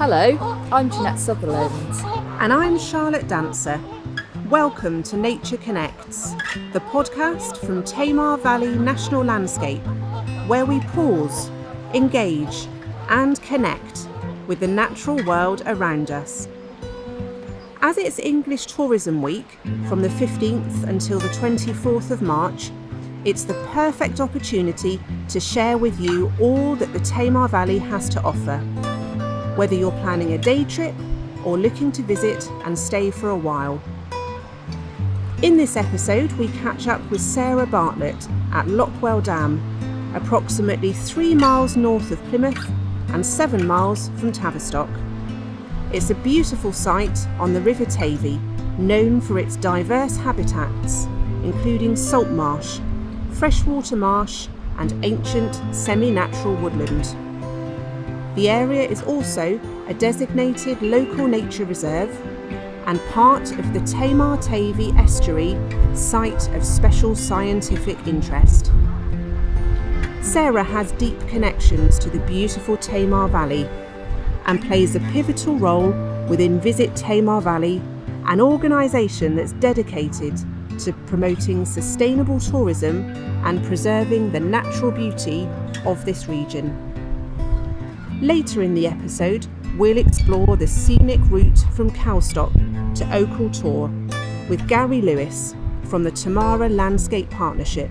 Hello, I'm Ginnette Sutherland. And I'm Charlotte Dancer. Welcome to Nature Connects, the podcast from Tamar Valley National Landscape, where we pause, engage, and connect with the natural world around us. As it's English Tourism Week from the 15th until the 24th of March, it's the perfect opportunity to share with you all that the Tamar Valley has to offer, whether you're planning a day trip or looking to visit and stay for a while. In this episode, we catch up with Sarah Bartlett at Lopwell Dam, approximately 3 miles north of Plymouth and 7 miles from Tavistock. It's a beautiful site on the River Tavy, known for its diverse habitats, including salt marsh, freshwater marsh, and ancient semi-natural woodland. The area is also a designated local nature reserve and part of the Tamar Tavy Estuary Site of Special Scientific Interest. Sarah has deep connections to the beautiful Tamar Valley and plays a pivotal role within Visit Tamar Valley, an organisation that's dedicated to promoting sustainable tourism and preserving the natural beauty of this region. Later in the episode, we'll explore the scenic route from Cowstock to Okel Tor with Gary Lewis from the Tamara Landscape Partnership.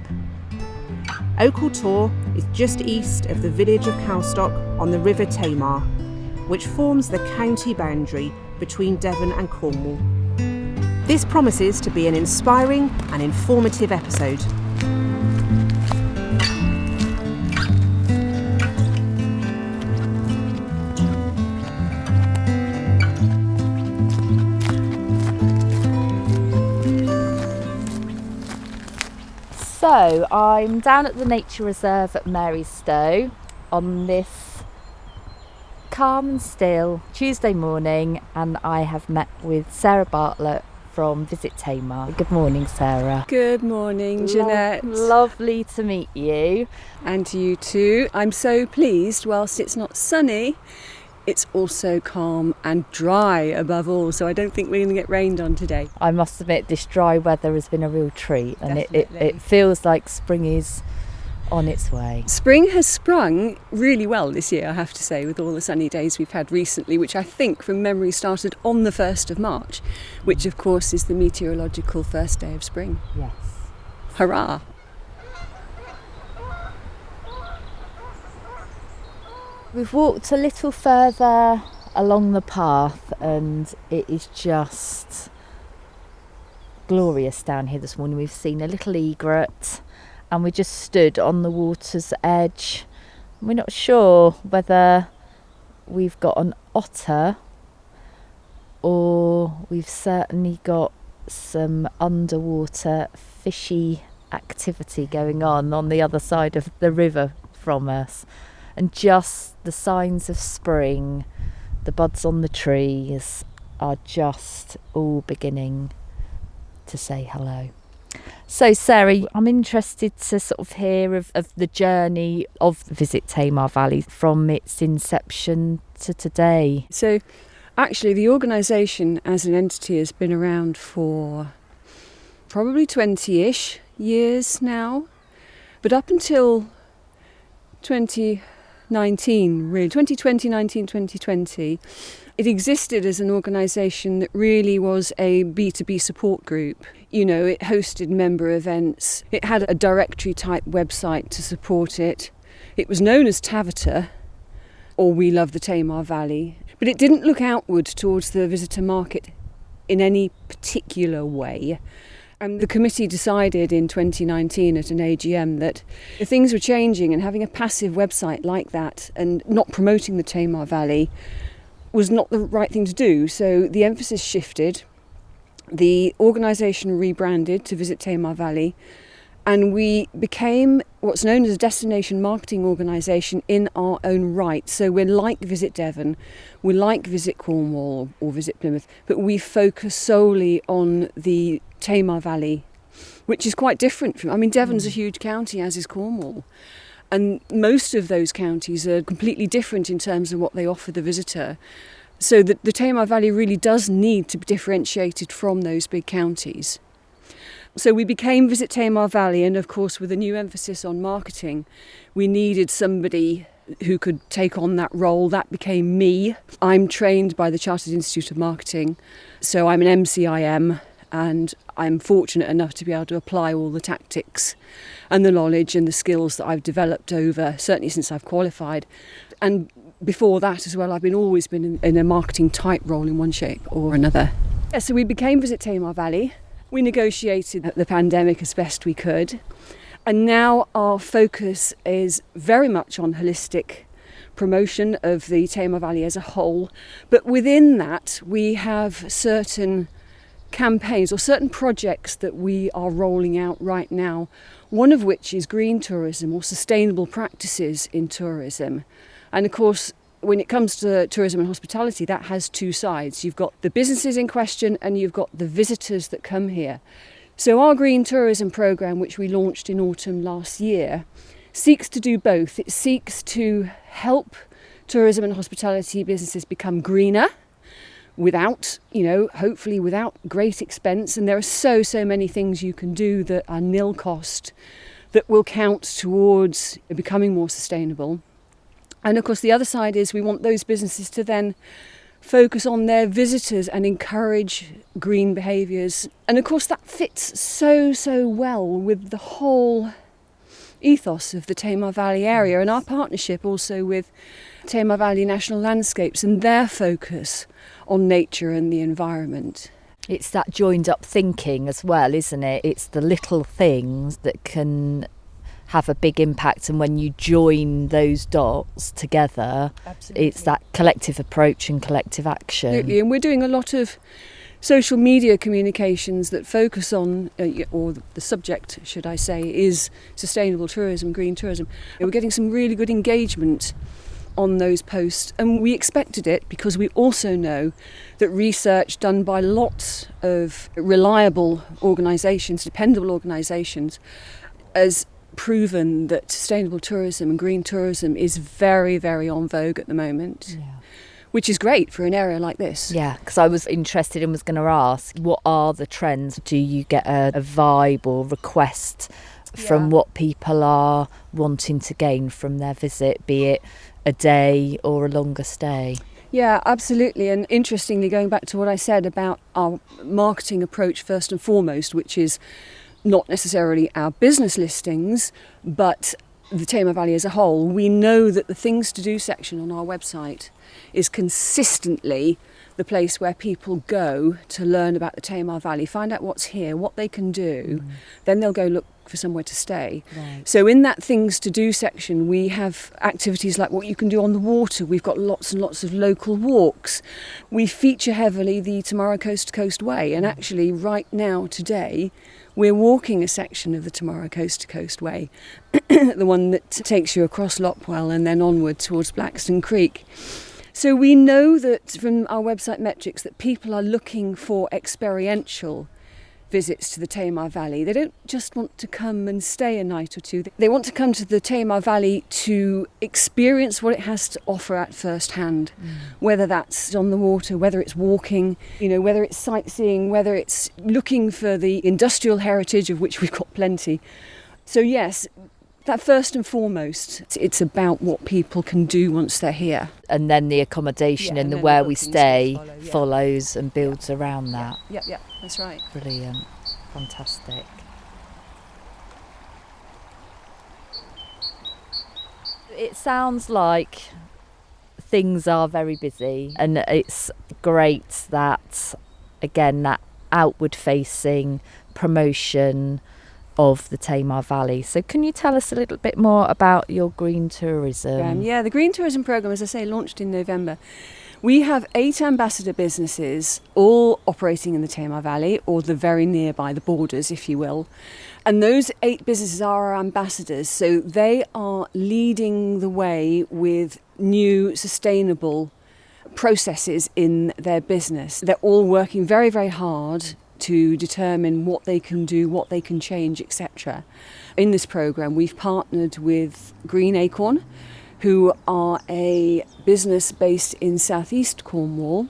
Okel Tor is just east of the village of Cowstock on the River Tamar, which forms the county boundary between Devon and Cornwall. This promises to be an inspiring and informative episode. So, I'm down at the nature reserve at Marystow on this calm and still Tuesday morning, and I have met with Sarah Bartlett from Visit Tamar. Good morning, Sarah. Good morning, Ginnette. Lovely to meet you. And to you too. I'm so pleased, whilst it's not sunny, it's also calm and dry above all, so I don't think we're going to get rained on today. I must admit, this dry weather has been a real treat, and it feels like spring is on its way. Spring has sprung really well this year, I have to say, with all the sunny days we've had recently, which I think from memory started on the 1st of March, which of course is the meteorological first day of spring. Yes. Hurrah! We've walked a little further along the path and it is just glorious down here this morning. We've seen a little egret and we just stood on the water's edge. We're not sure whether we've got an otter or we've certainly got some underwater fishy activity going on the other side of the river from us. And just the signs of spring, the buds on the trees are just all beginning to say hello. So Sarah, I'm interested to sort of hear of the journey of Visit Tamar Valley from its inception to today. So actually the organisation as an entity has been around for probably 20-ish years now. But up until 2020, it existed as an organisation that really was a B2B support group. You know, it hosted member events, it had a directory type website to support it. It was known as Tavita, or We Love the Tamar Valley, but it didn't look outward towards the visitor market in any particular way. And the committee decided in 2019 at an AGM that if things were changing and having a passive website like that and not promoting the Tamar Valley was not the right thing to do. So the emphasis shifted. The organisation rebranded to Visit Tamar Valley, and we became what's known as a destination marketing organisation in our own right. So we're like Visit Devon, we're like Visit Cornwall or Visit Plymouth, but we focus solely on the Tamar Valley, which is quite different from, Devon's a huge county, as is Cornwall. And most of those counties are completely different in terms of what they offer the visitor. So the Tamar Valley really does need to be differentiated from those big counties. So we became Visit Tamar Valley, and of course with a new emphasis on marketing, we needed somebody who could take on that role. That became me. I'm trained by the Chartered Institute of Marketing, so I'm an MCIM, and I'm fortunate enough to be able to apply all the tactics and the knowledge and the skills that I've developed over, certainly since I've qualified. And before that as well, I've always been in a marketing type role in one shape or another. Yeah, so we became Visit Tamar Valley. We negotiated the pandemic as best we could. And now our focus is very much on holistic promotion of the Tamar Valley as a whole. But within that, we have certain campaigns or certain projects that we are rolling out right now, one of which is green tourism or sustainable practices in tourism. And of course, when it comes to tourism and hospitality, that has two sides. You've got the businesses in question and you've got the visitors that come here. So our green tourism programme, which we launched in autumn last year, seeks to do both. It seeks to help tourism and hospitality businesses become greener without, hopefully without great expense. And there are so many things you can do that are nil cost that will count towards becoming more sustainable. And of course, the other side is we want those businesses to then focus on their visitors and encourage green behaviours. And of course, that fits so well with the whole ethos of the Tamar Valley area and our partnership also with Tamar Valley National Landscapes and their focus on nature and the environment. It's that joined up thinking as well, isn't it? It's the little things that can have a big impact, and when you join those dots together, absolutely, it's that collective approach and collective action. Absolutely, and we're doing a lot of social media communications that focus on, or the subject, should I say, is sustainable tourism, green tourism. We're getting some really good engagement on those posts, and we expected it because we also know that research done by lots of reliable organisations, dependable organisations, has proven that sustainable tourism and green tourism is very on vogue at the moment. Yeah. Which is great for an area like this. Yeah, because I was interested and was going to ask, what are the trends? Do you get a vibe or request from what people are wanting to gain from their visit, be it a day or a longer stay? Yeah, absolutely. And interestingly, going back to what I said about our marketing approach first and foremost, which is not necessarily our business listings, but the Tamar Valley as a whole, we know that the things to do section on our website is consistently the place where people go to learn about the Tamar Valley, find out what's here, what they can do, then they'll go look for somewhere to stay. Right. So in that things to do section, we have activities like what you can do on the water. We've got lots and lots of local walks. We feature heavily the Tamara Coast Way, and actually right now, today, we're walking a section of the Tamara Coast Way, the one that takes you across Lopwell and then onward towards Blackstone Creek. So we know that from our website metrics that people are looking for experiential visits to the Tamar Valley. They don't just want to come and stay a night or two. They want to come to the Tamar Valley to experience what it has to offer at first hand, whether that's on the water, whether it's walking, whether it's sightseeing, whether it's looking for the industrial heritage, of which we've got plenty. So yes, that first and foremost, it's about what people can do once they're here. And then the accommodation and the where we stay follows and builds around that. Yeah, that's right. Brilliant. Fantastic. It sounds like things are very busy, and it's great that, again, that outward facing promotion of the Tamar Valley. So can you tell us a little bit more about your green tourism? The green tourism programme, as I say, launched in November. We have 8 ambassador businesses all operating in the Tamar Valley, or the very nearby, the borders, if you will. And those 8 businesses are our ambassadors, so they are leading the way with new sustainable processes in their business. They're all working very hard to determine what they can do, what they can change, etc. In this programme, we've partnered with Green Acorn, who are a business based in southeast Cornwall.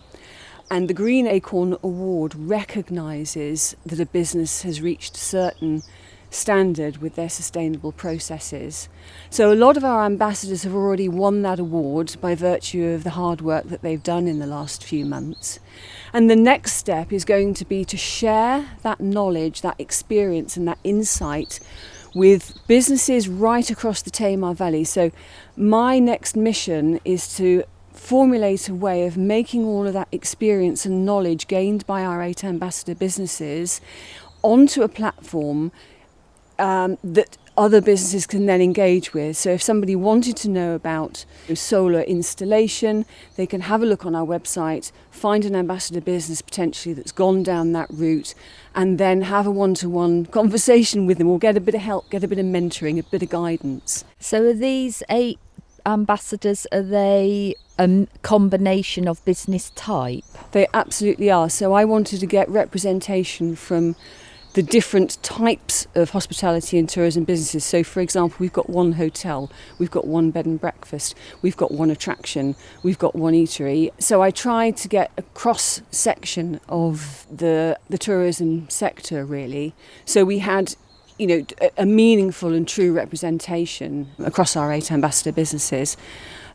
And the Green Acorn Award recognises that a business has reached a certain standard with their sustainable processes. So a lot of our ambassadors have already won that award by virtue of the hard work that they've done in the last few months. And the next step is going to be to share that knowledge, that experience and that insight with businesses right across the Tamar Valley. So my next mission is to formulate a way of making all of that experience and knowledge gained by our 8 ambassador businesses onto a platform that other businesses can then engage with. So if somebody wanted to know about solar installation, they can have a look on our website, find an ambassador business potentially that's gone down that route, and then have a one-to-one conversation with them, or get a bit of help, get a bit of mentoring, a bit of guidance. So are these 8 ambassadors, are they a combination of business type? They absolutely are. So I wanted to get representation from the different types of hospitality and tourism businesses. So for example, we've got 1 hotel, we've got 1 bed and breakfast, we've got 1 attraction, we've got 1 eatery. So I tried to get a cross section of the tourism sector really. So we had a meaningful and true representation across our 8 ambassador businesses.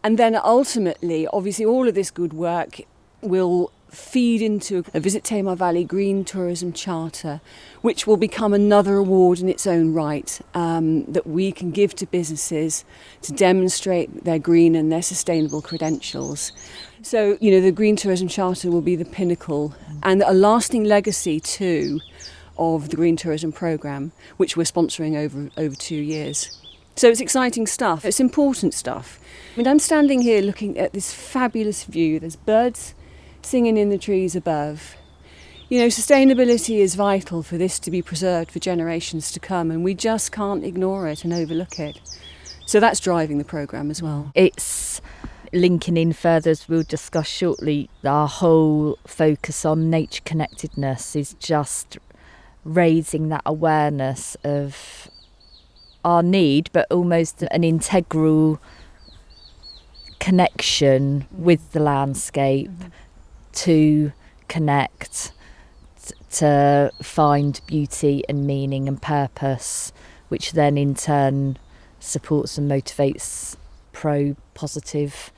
And then ultimately, obviously all of this good work will feed into a Visit Tamar Valley Green Tourism Charter, which will become another award in its own right, that we can give to businesses to demonstrate their green and their sustainable credentials. So, the Green Tourism Charter will be the pinnacle and a lasting legacy too of the Green Tourism Programme, which we're sponsoring over 2 years. So it's exciting stuff, it's important stuff. I'm standing here looking at this fabulous view. There's birds singing in the trees above. Sustainability is vital for this to be preserved for generations to come, and we just can't ignore it and overlook it. So that's driving the programme as well. It's linking in further, as we'll discuss shortly, our whole focus on nature connectedness is just raising that awareness of our need, but almost an integral connection with the landscape to connect, to find beauty and meaning and purpose, which then in turn supports and motivates positive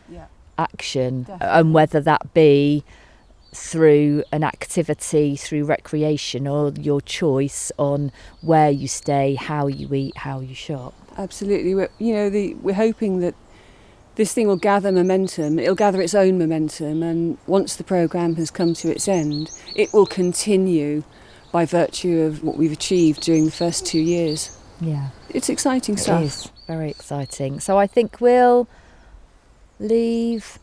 action. Definitely. And whether that be through an activity, through recreation, or your choice on where you stay, how you eat, how you shop. Absolutely. We're hoping that this thing will gather momentum. It'll gather its own momentum, and once the programme has come to its end, it will continue by virtue of what we've achieved during the first 2 years. Yeah. It's exciting stuff. It is very exciting. So I think we'll leave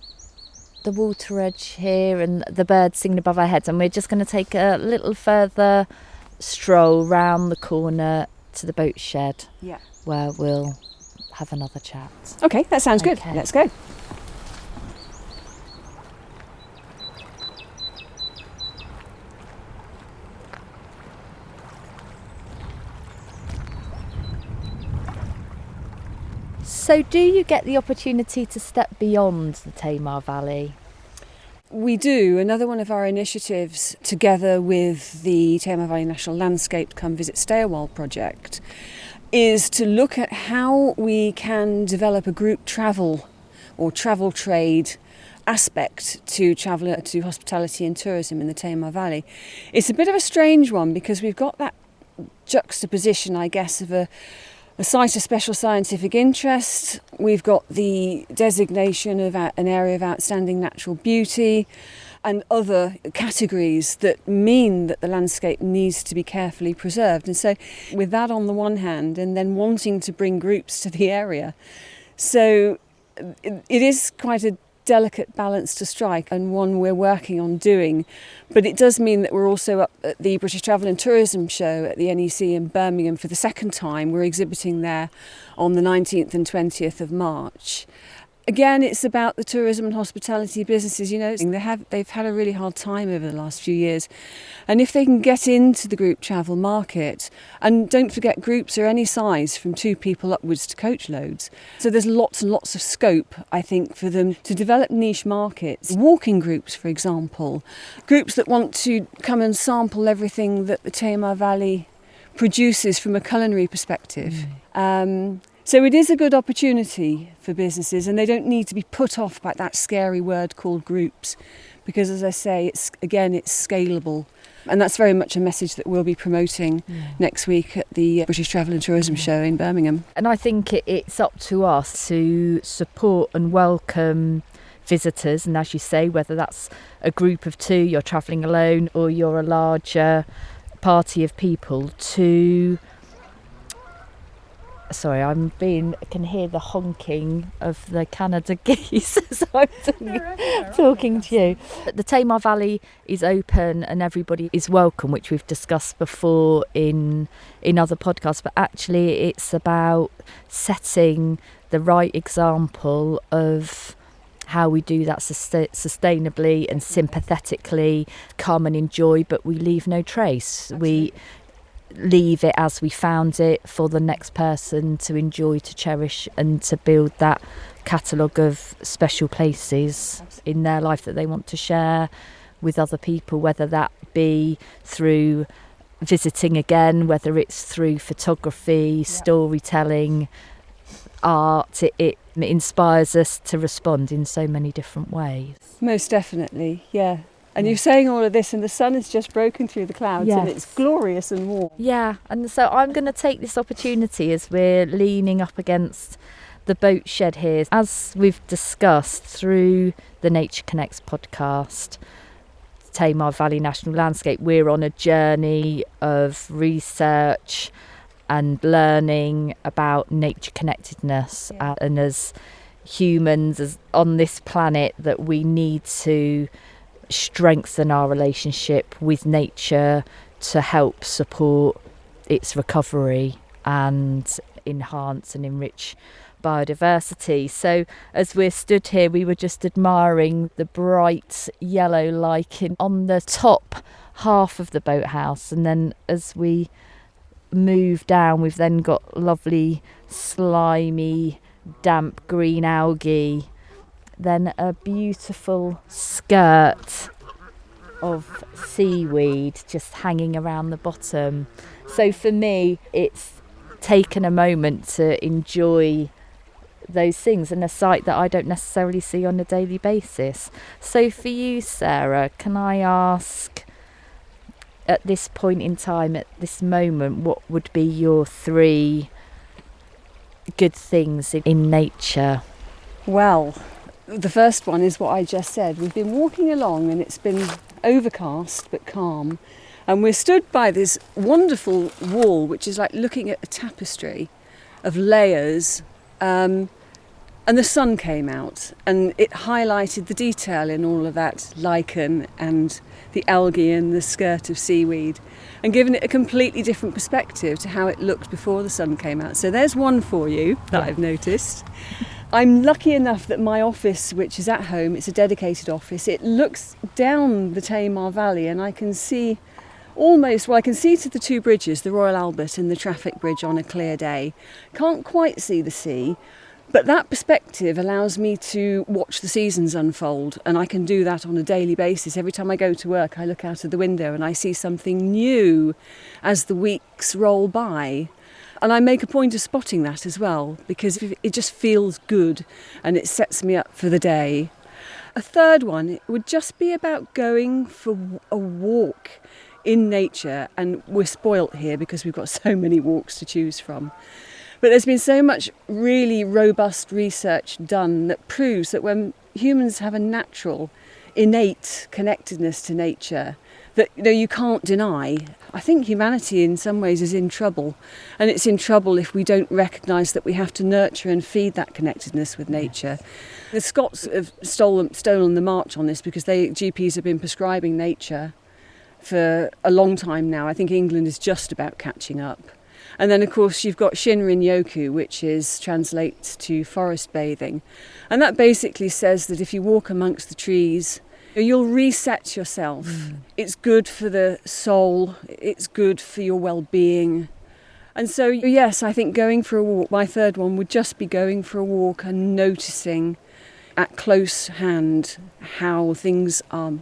the water edge here and the birds singing above our heads, and we're just going to take a little further stroll round the corner to the boat shed, where we'll have another chat. Okay, that sounds good. Let's go. So do you get the opportunity to step beyond the Tamar Valley? We do. Another one of our initiatives, together with the Tamar Valley National Landscape Come Visit Stay a While project, is to look at how we can develop a group travel or travel trade aspect to travel to hospitality and tourism in the Tamar Valley. It's a bit of a strange one because we've got that juxtaposition, I guess, of a site of special scientific interest. We've got the designation of an area of outstanding natural beauty and other categories that mean that the landscape needs to be carefully preserved. And so with that on the one hand, and then wanting to bring groups to the area, so it is quite a delicate balance to strike, and one we're working on doing. But it does mean that we're also up at the British Travel and Tourism Show at the NEC in Birmingham for the second time. We're exhibiting there on the 19th and 20th of March. Again, it's about the tourism and hospitality businesses. They've had a really hard time over the last few years. And if they can get into the group travel market, and don't forget, groups are any size from 2 people upwards to coach loads. So there's lots and lots of scope, I think, for them to develop niche markets. Walking groups, for example, groups that want to come and sample everything that the Tamar Valley produces from a culinary perspective. So it is a good opportunity for businesses, and they don't need to be put off by that scary word called groups, because, as I say, it's scalable. And that's very much a message that we'll be promoting next week at the British Travel and Tourism Show in Birmingham. And I think it's up to us to support and welcome visitors, and as you say, whether that's a group of 2, you're travelling alone, or you're a larger party of people, to... Sorry, I can hear the honking of the Canada geese as I'm talking to you. The Tamar Valley is open and everybody is welcome, which we've discussed before in other podcasts, but actually it's about setting the right example of how we do that sustainably and sympathetically, come and enjoy, but we leave no trace. We leave it as we found it for the next person to enjoy, to cherish, and to build that catalogue of special places in their life that they want to share with other people, whether that be through visiting again, whether it's through photography, storytelling, art. It inspires us to respond in so many different ways. Most definitely, yeah. And you're saying all of this and the sun has just broken through the clouds, and it's glorious and warm. Yeah, and so I'm going to take this opportunity as we're leaning up against the boat shed here. As we've discussed through the Nature Connects podcast, Tamar Valley National Landscape, we're on a journey of research and learning about nature connectedness, and as humans, as on this planet, that we need to strengthen our relationship with nature to help support its recovery and enhance and enrich biodiversity. So as we're stood here, we were just admiring the bright yellow lichen on the top half of the boathouse, and then as we move down, we've then got lovely slimy damp green algae, then a beautiful skirt of seaweed just hanging around the bottom. So for me, it's taken a moment to enjoy those things, and a sight that I don't necessarily see on a daily basis. So for you, Sarah, can I ask, at this point in time, at this moment, what would be your 3 good things in nature? Well, the first one is what I just said. We've been walking along and it's been overcast but calm, and we're stood by this wonderful wall which is like looking at a tapestry of layers, and the sun came out and it highlighted the detail in all of that lichen and the algae and the skirt of seaweed, and given it a completely different perspective to how it looked before the sun came out. So there's one for you that I've noticed. I'm lucky enough that my office, which is at home, it's a dedicated office, it looks down the Tamar Valley, and I can see I can see to the 2 bridges, the Royal Albert and the traffic bridge, on a clear day. Can't quite see the sea, but that perspective allows me to watch the seasons unfold, and I can do that on a daily basis. Every time I go to work, I look out of the window and I see something new as the weeks roll by. And I make a point of spotting that as well, because it just feels good and it sets me up for the day. A third one, it would just be about going for a walk in nature, and we're spoilt here because we've got so many walks to choose from. But there's been so much really robust research done that proves that when humans have a natural, innate connectedness to nature that you can't deny, I think humanity in some ways is in trouble. And it's in trouble if we don't recognise that we have to nurture and feed that connectedness with nature. The Scots have stolen the march on this, because GPs have been prescribing nature for a long time now. I think England is just about catching up. And then, of course, you've got Shinrin Yoku, which translates to forest bathing. And that basically says that if you walk amongst the trees, you'll reset yourself. It's good for the soul. It's good for your well-being. And so, yes, I think going for a walk, my third one would just be going for a walk and noticing at close hand how things are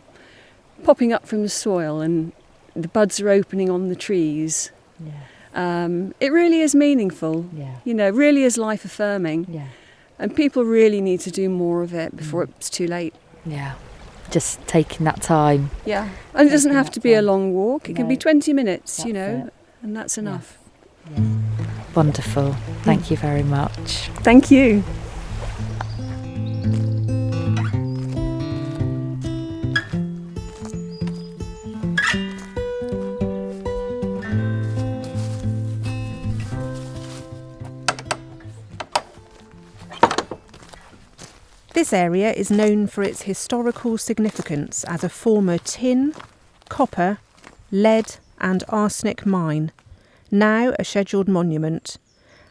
popping up from the soil and the buds are opening on the trees. It really is meaningful, really is life affirming. And people really need to do more of it before it's too late. Just taking that time. And it doesn't have to be a long walk. It can be 20 minutes, and that's enough. Wonderful. Thank you very much. Thank you. This area is known for its historical significance as a former tin, copper, lead and arsenic mine, now a scheduled monument,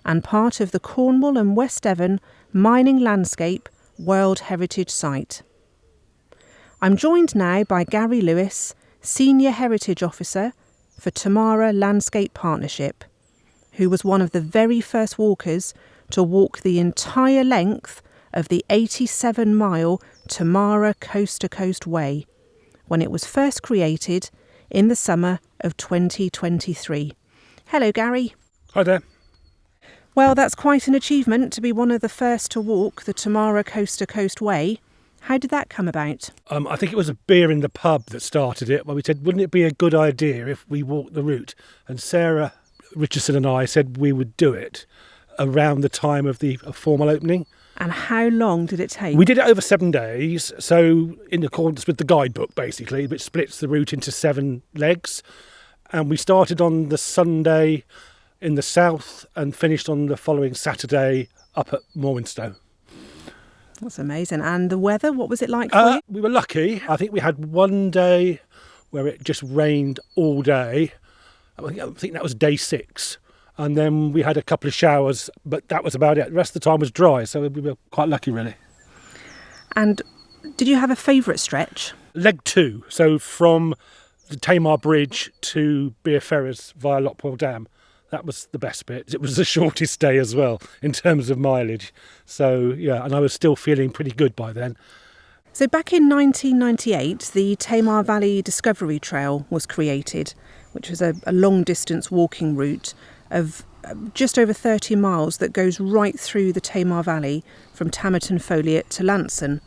and part of the Cornwall and West Devon Mining Landscape World Heritage Site. I'm joined now by Gary Lewis, Senior Heritage Officer for Tamara Landscape Partnership, who was one of the very first walkers to walk the entire length of the 87-mile Tamara Coast to Coast Way when it was first created in the summer of 2023. Hello, Gary. Hi there. Well, that's quite an achievement to be one of the first to walk the Tamara Coast to Coast Way. How did that come about? I think it was a beer in the pub that started it, where we said, wouldn't it be a good idea if we walked the route? And Sarah Richardson and I said we would do it around the time of the formal opening. And how long did it take? We did it over 7 days, so in accordance with the guidebook, basically, which splits the route into 7 legs. And we started on the Sunday in the south and finished on the following Saturday up at Morwenstow. That's amazing. And the weather, what was it like for you? We were lucky. I think we had one day where it just rained all day. I think that was day 6. And then we had a couple of showers, but that was about it. The rest of the time was dry, so we were quite lucky, really. And did you have a favourite stretch? Leg 2, so from the Tamar Bridge to Beer Ferrers via Lopwell Dam. That was the best bit. It was the shortest day as well in terms of mileage. So, yeah, and I was still feeling pretty good by then. So back in 1998, the Tamar Valley Discovery Trail was created, which was a long-distance walking route of just over 30 miles that goes right through the Tamar Valley from Tamerton Foliot to Lanson.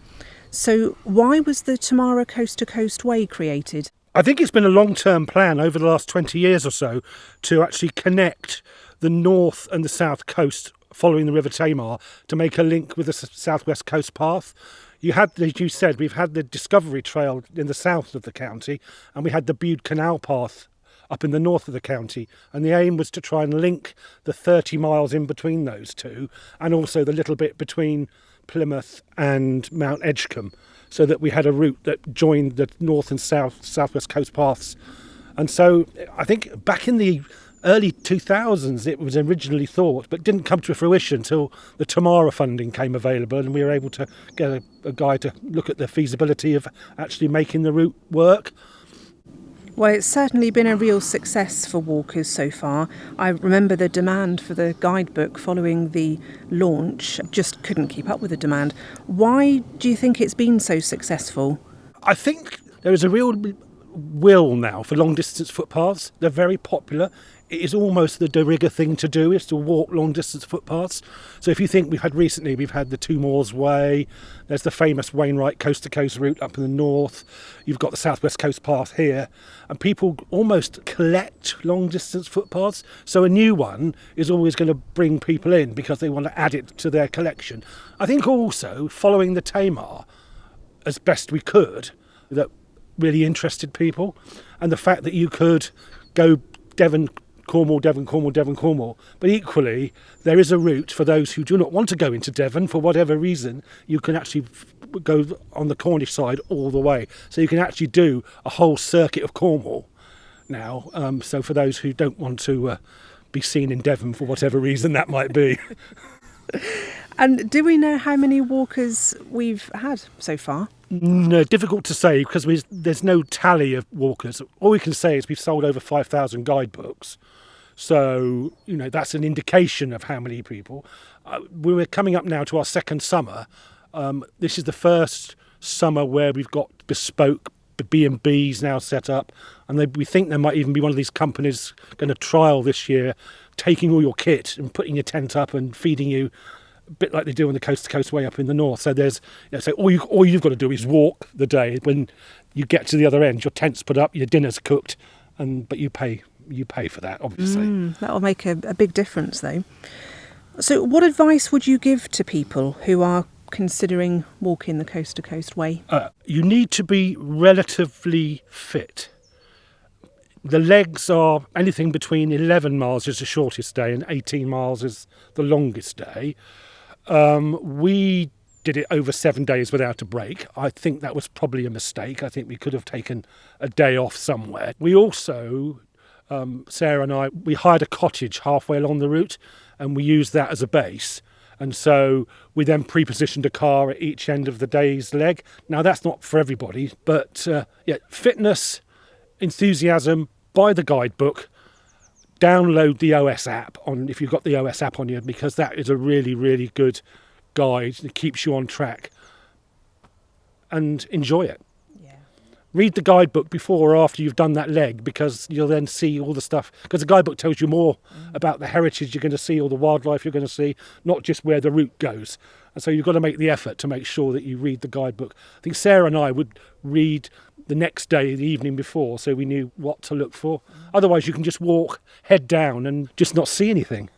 So why was the Tamara Coast to Coast Way created? I think it's been a long-term plan over the last 20 years or so to actually connect the north and the south coast following the River Tamar to make a link with the southwest coast path. You had, as you said, we've had the Discovery Trail in the south of the county, and we had the Bude Canal path up in the north of the county, and the aim was to try and link the 30 miles in between those two, and also the little bit between Plymouth and Mount Edgecombe, so that we had a route that joined the north and southwest coast paths. And so I think back in the early 2000s it was originally thought, but didn't come to fruition until the Tamara funding came available, and we were able to get a guy to look at the feasibility of actually making the route work. Well, it's certainly been a real success for walkers so far. I remember the demand for the guidebook following the launch just couldn't keep up with the demand. Why do you think it's been so successful? I think there is a real will now for long distance footpaths. They're very popular. It is almost the de rigueur thing to do, is to walk long distance footpaths. So if you think we've had the Two Moors Way, there's the famous Wainwright coast to coast route up in the north, you've got the southwest coast path here, and people almost collect long distance footpaths. So a new one is always going to bring people in because they want to add it to their collection. I think also following the Tamar as best we could, that really interested people, and the fact that you could go Devon, Cornwall, Devon, Cornwall, Devon, Cornwall. But equally, there is a route for those who do not want to go into Devon for whatever reason. You can actually go on the Cornish side all the way. So you can actually do a whole circuit of Cornwall now. So for those who don't want to be seen in Devon for whatever reason that might be. And do we know how many walkers we've had so far? No, difficult to say because there's no tally of walkers. All we can say is we've sold over 5,000 guidebooks. So, that's an indication of how many people. We're coming up now to our second summer. This is the first summer where we've got bespoke B&Bs now set up. And we think there might even be one of these companies going to trial this year, taking all your kit and putting your tent up and feeding you a bit like they do on the Coast to Coast Way up in the north. So so all you've got to do is walk the day. When you get to the other end, your tent's put up, your dinner's cooked, but you pay for that, obviously. That'll make a big difference, though. So what advice would you give to people who are considering walking the Coast to Coast Way? You need to be relatively fit. The legs are anything between 11 miles is the shortest day and 18 miles is the longest day. We did it over 7 days without a break. I think that was probably a mistake. I think we could have taken a day off somewhere. We also, Sarah and I, we hired a cottage halfway along the route and we used that as a base. And so we then pre-positioned a car at each end of the day's leg. Now, that's not for everybody, but fitness, enthusiasm, buy the guidebook, download the OS app if you've got the OS app on you, because that is a really, really good guide that keeps you on track, and enjoy it. Read the guidebook before or after you've done that leg, because you'll then see all the stuff. Because the guidebook tells you more about the heritage you're going to see, or the wildlife you're going to see, not just where the route goes. And so you've got to make the effort to make sure that you read the guidebook. I think Sarah and I would read the next day, the evening before, so we knew what to look for. Otherwise, you can just walk head down and just not see anything.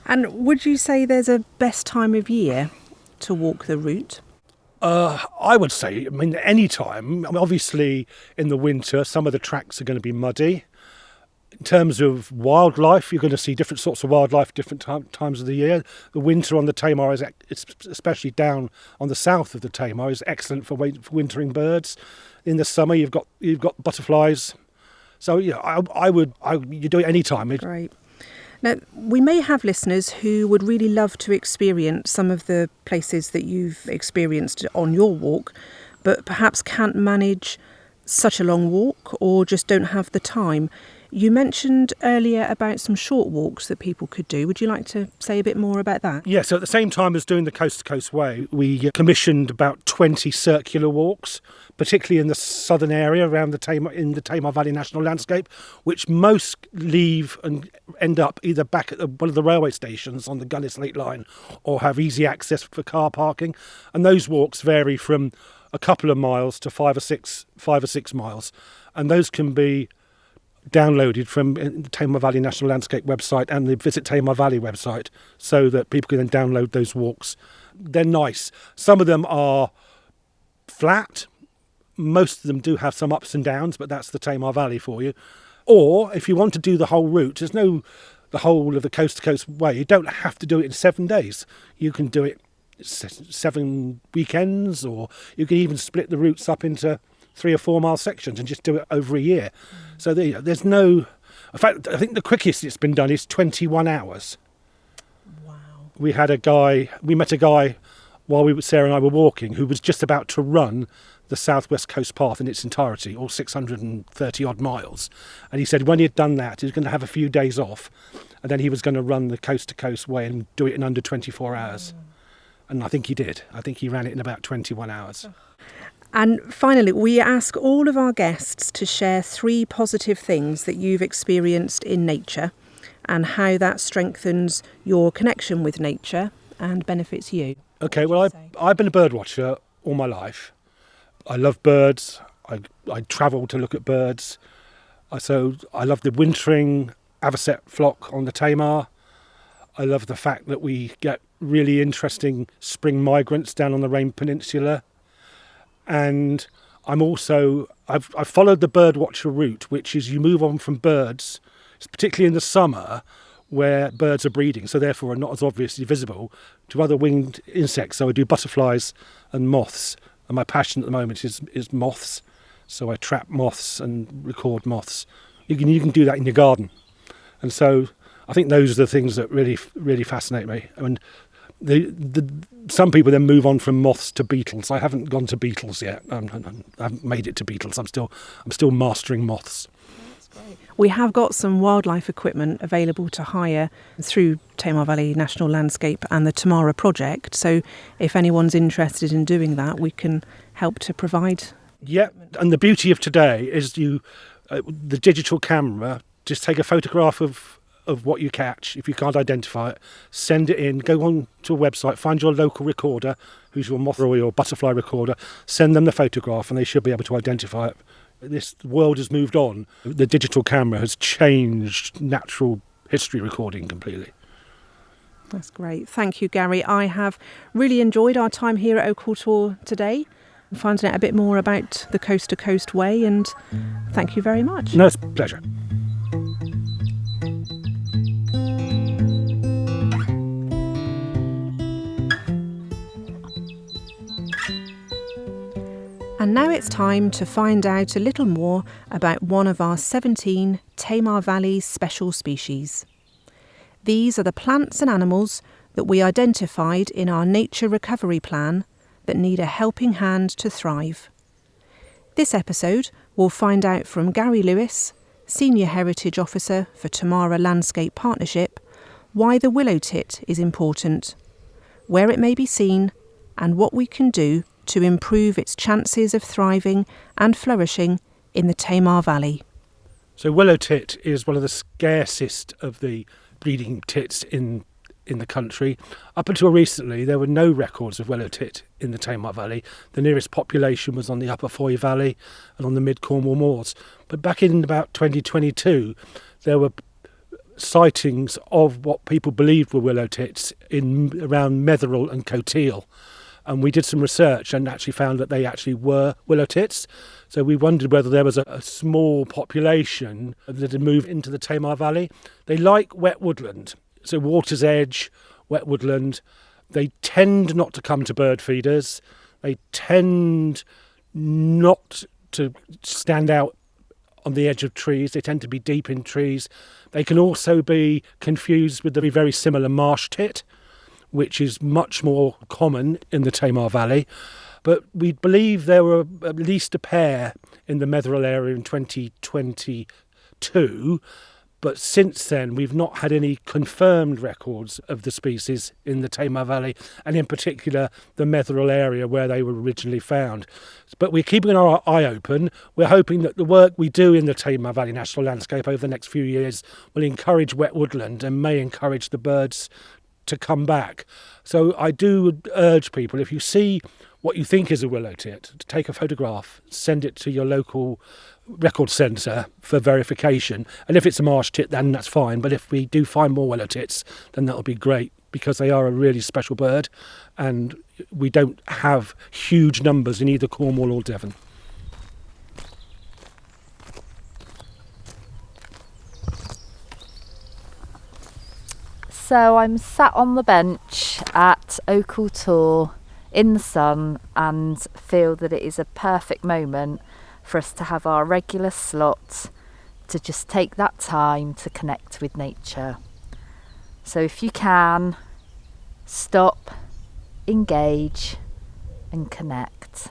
And would you say there's a best time of year to walk the route? I would say, any time. Obviously, in the winter, some of the tracks are going to be muddy. In terms of wildlife, you're going to see different sorts of wildlife different times of the year. The winter on the Tamar, especially down on the south of the Tamar, is excellent for wintering birds. In the summer, you've got butterflies. So you do it any time. Great. Now, we may have listeners who would really love to experience some of the places that you've experienced on your walk, but perhaps can't manage such a long walk or just don't have the time. You mentioned earlier about some short walks that people could do. Would you like to say a bit more about that? Yeah, so at the same time as doing the Coast to Coast Way, we commissioned about 20 circular walks, particularly in the southern area around in the Tamar Valley National Landscape, which most leave and end up either back at one of the railway stations on the Gunnis Lake line or have easy access for car parking. And those walks vary from a couple of miles to 5 or 6 miles. And those can be downloaded from the Tamar Valley National Landscape website and the Visit Tamar Valley website, so that people can then download those walks. They're nice. Some of them are flat. Most of them do have some ups and downs, but that's the Tamar Valley for you. Or if you want to do the whole route, the whole of the Coast to Coast Way, you don't have to do it in 7 days. You can do it 7 weekends, or you can even split the routes up into 3 or 4 mile sections and just do it over a year. So there's no... In fact, I think the quickest it's been done is 21 hours. Wow. We met a guy while Sarah and I were walking, who was just about to run the South West Coast Path in its entirety, all 630 odd miles. And he said when he had done that, he was going to have a few days off, and then he was going to run the Coast to Coast Way and do it in under 24 hours. And I think he did. I think he ran it in about 21 hours. And finally, we ask all of our guests to share 3 positive things that you've experienced in nature and how that strengthens your connection with nature and benefits you. Okay, well, I've been a bird watcher all my life. I love birds. I travel to look at birds. So I love the wintering avocet flock on the Tamar. I love the fact that we get really interesting spring migrants down on the Rhine Peninsula. And I've followed the birdwatcher route, which is you move on from birds, particularly in the summer, where birds are breeding, so therefore are not as obviously visible, to other winged insects. So I do butterflies and moths, and my passion at the moment is moths. So I trap moths and record moths. You can do that in your garden. And so I think those are the things that really fascinate me. I mean, some people then move on from moths to beetles. I haven't gone to beetles yet. I haven't made it to beetles. I'm still mastering moths. We have got some wildlife equipment available to hire through Tamar Valley National Landscape and the Tamara project. So if anyone's interested in doing that, we can help to provide. Yeah, and the beauty of today is the digital camera, just take a photograph of what you catch. If you can't identify it, send it in, go on to a website, find your local recorder, who's your moth or your butterfly recorder, send them the photograph and they should be able to identify it. This world has moved on. The digital camera has changed natural history recording completely. That's great. Thank you, Gary. I have really enjoyed our time here at Okel Tor today, finding out a bit more about the Coast to Coast Way, and thank you very much. No, it's a pleasure. And now it's time to find out a little more about one of our 17 Tamar Valley special species. These are the plants and animals that we identified in our nature recovery plan that need a helping hand to thrive. This episode we'll find out from Gary Lewis, Senior Heritage Officer for Tamara Landscape Partnership, why the willow tit is important, where it may be seen, and what we can do to improve its chances of thriving and flourishing in the Tamar Valley. So willow tit is one of the scarcest of the breeding tits in the country. Up until recently, there were no records of willow tit in the Tamar Valley. The nearest population was on the Upper Foy Valley and on the Mid Cornwall Moors. But back in about 2022, there were sightings of what people believed were willow tits around Metherell and Coteal. And we did some research and actually found that they actually were willow tits. So we wondered whether there was a small population that had moved into the Tamar Valley. They like wet woodland, so water's edge, wet woodland. They tend not to come to bird feeders. They tend not to stand out on the edge of trees. They tend to be deep in trees. They can also be confused with the very similar marsh tit, which is much more common in the Tamar Valley. But we believe there were at least a pair in the Metherell area in 2022. But since then, we've not had any confirmed records of the species in the Tamar Valley, and in particular, the Metherell area where they were originally found. But we're keeping our eye open. We're hoping that the work we do in the Tamar Valley National Landscape over the next few years will encourage wet woodland and may encourage the birds to come back. So I do urge people, if you see what you think is a willow tit, to take a photograph, send it to your local record centre for verification. And if it's a marsh tit, then that's fine. But if we do find more willow tits, then that'll be great, because they are a really special bird and we don't have huge numbers in either Cornwall or Devon. So I'm sat on the bench at Okel Tor in the sun and feel that it is a perfect moment for us to have our regular slot to just take that time to connect with nature. So if you can, stop, engage and connect.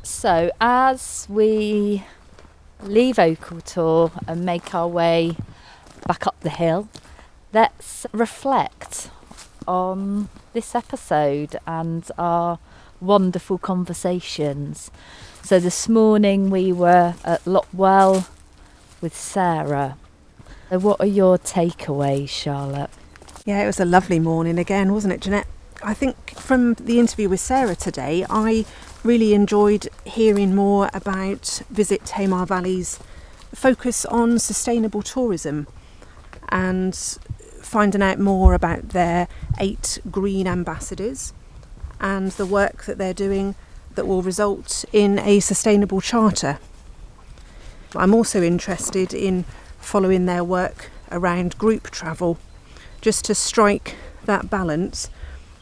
So as we leave Okel Tor and make our way back up the hill, let's reflect on this episode and our wonderful conversations. So this morning we were at Lopwell with Sarah. So what are your takeaways, Charlotte? Yeah, it was a lovely morning again, wasn't it, Ginnette? I think from the interview with Sarah today, I really enjoyed hearing more about Visit Tamar Valley's focus on sustainable tourism and finding out more about their 8 green ambassadors and the work that they're doing that will result in a sustainable charter. I'm also interested in following their work around group travel, just to strike that balance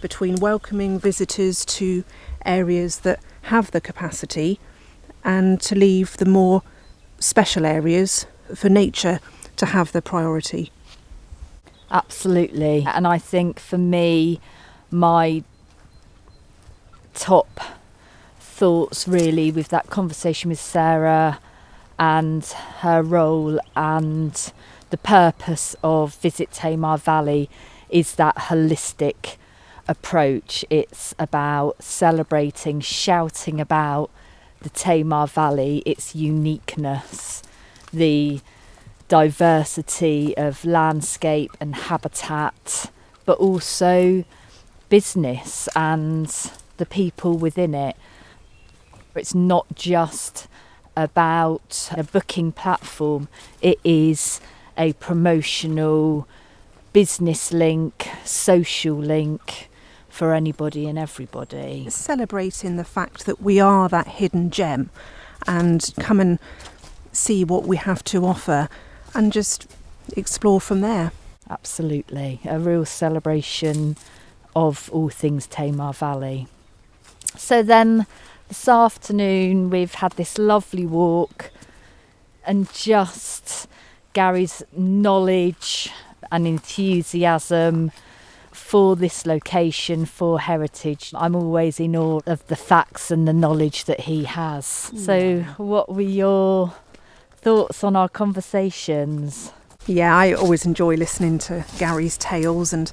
between welcoming visitors to areas that have the capacity and to leave the more special areas for nature to have the priority. Absolutely. And I think for me, my top thoughts really with that conversation with Sarah and her role and the purpose of Visit Tamar Valley is that holistic approach. It's about celebrating, shouting about the Tamar Valley, its uniqueness, the diversity of landscape and habitat, but also business and the people within it. It's not just about a booking platform, it is a promotional business link, social link for anybody and everybody. Celebrating the fact that we are that hidden gem, and come and see what we have to offer and just explore from there. Absolutely, a real celebration of all things Tamar Valley. So then this afternoon we've had this lovely walk, and just Gary's knowledge and enthusiasm for this location, for heritage. I'm always in awe of the facts and the knowledge that he has. So what were your thoughts on our conversations? Yeah, I always enjoy listening to Gary's tales, and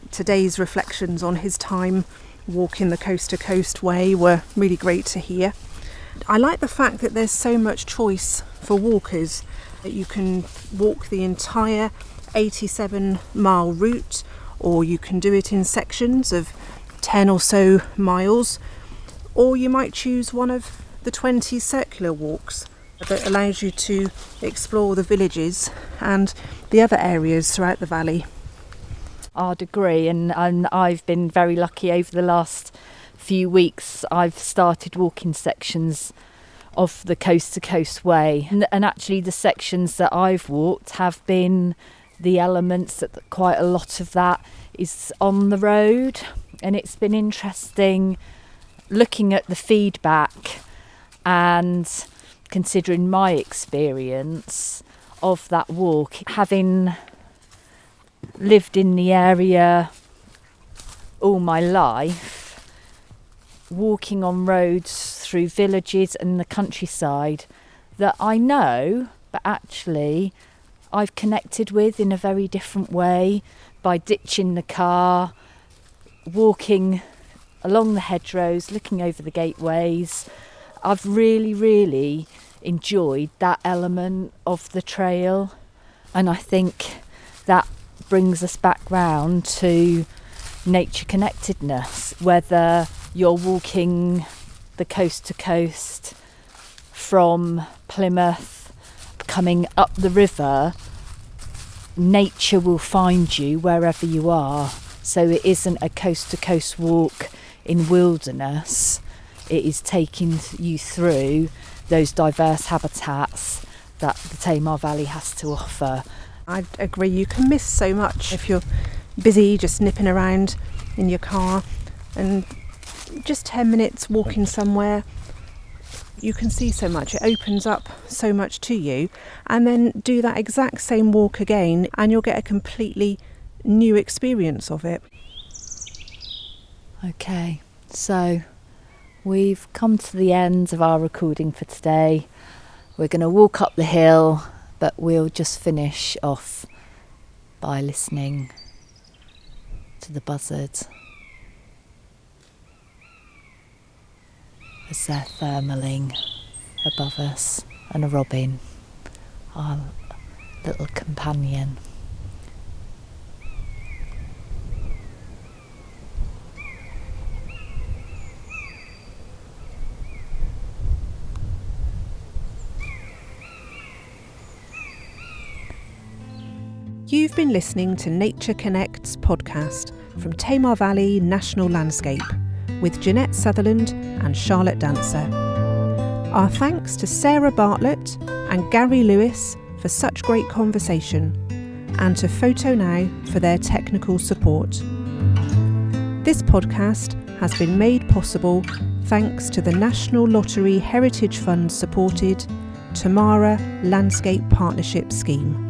today's reflections on his time walking the coast to coast way were really great to hear. I like the fact that there's so much choice for walkers, that you can walk the entire 87-mile route, or you can do it in sections of 10 or so miles, or you might choose one of the 20 circular walks that allows you to explore the villages and the other areas throughout the valley. I'd agree, and I've been very lucky over the last few weeks. I've started walking sections of the coast to coast way, and actually the sections that I've walked have been the elements that quite a lot of that is on the road, and it's been interesting looking at the feedback and considering my experience of that walk, having lived in the area all my life, walking on roads through villages and the countryside that I know, but actually I've connected with in a very different way by ditching the car, walking along the hedgerows, looking over the gateways. I've really enjoyed that element of the trail, and I think that brings us back round to nature connectedness, whether you're walking the coast to coast from Plymouth, coming up the river, nature will find you wherever you are. So it isn't a coast to coast walk in wilderness, it is taking you through those diverse habitats that the Tamar Valley has to offer. I agree, you can miss so much if you're busy just nipping around in your car, and just 10 minutes walking somewhere, you can see so much. It opens up so much to you, and then do that exact same walk again and you'll get a completely new experience of it. Okay, so we've come to the end of our recording for today. We're going to walk up the hill But we'll just finish off by listening to the buzzards as they're thermaling above us, and a robin, our little companion. You've been listening to Nature Connects podcast from Tamar Valley National Landscape with Ginnette Sutherland and Charlotte Dancer. Our thanks to Sarah Bartlett and Gary Lewis for such great conversation, and to Photo Now for their technical support. This podcast has been made possible thanks to the National Lottery Heritage Fund supported Tamara Landscape Partnership scheme.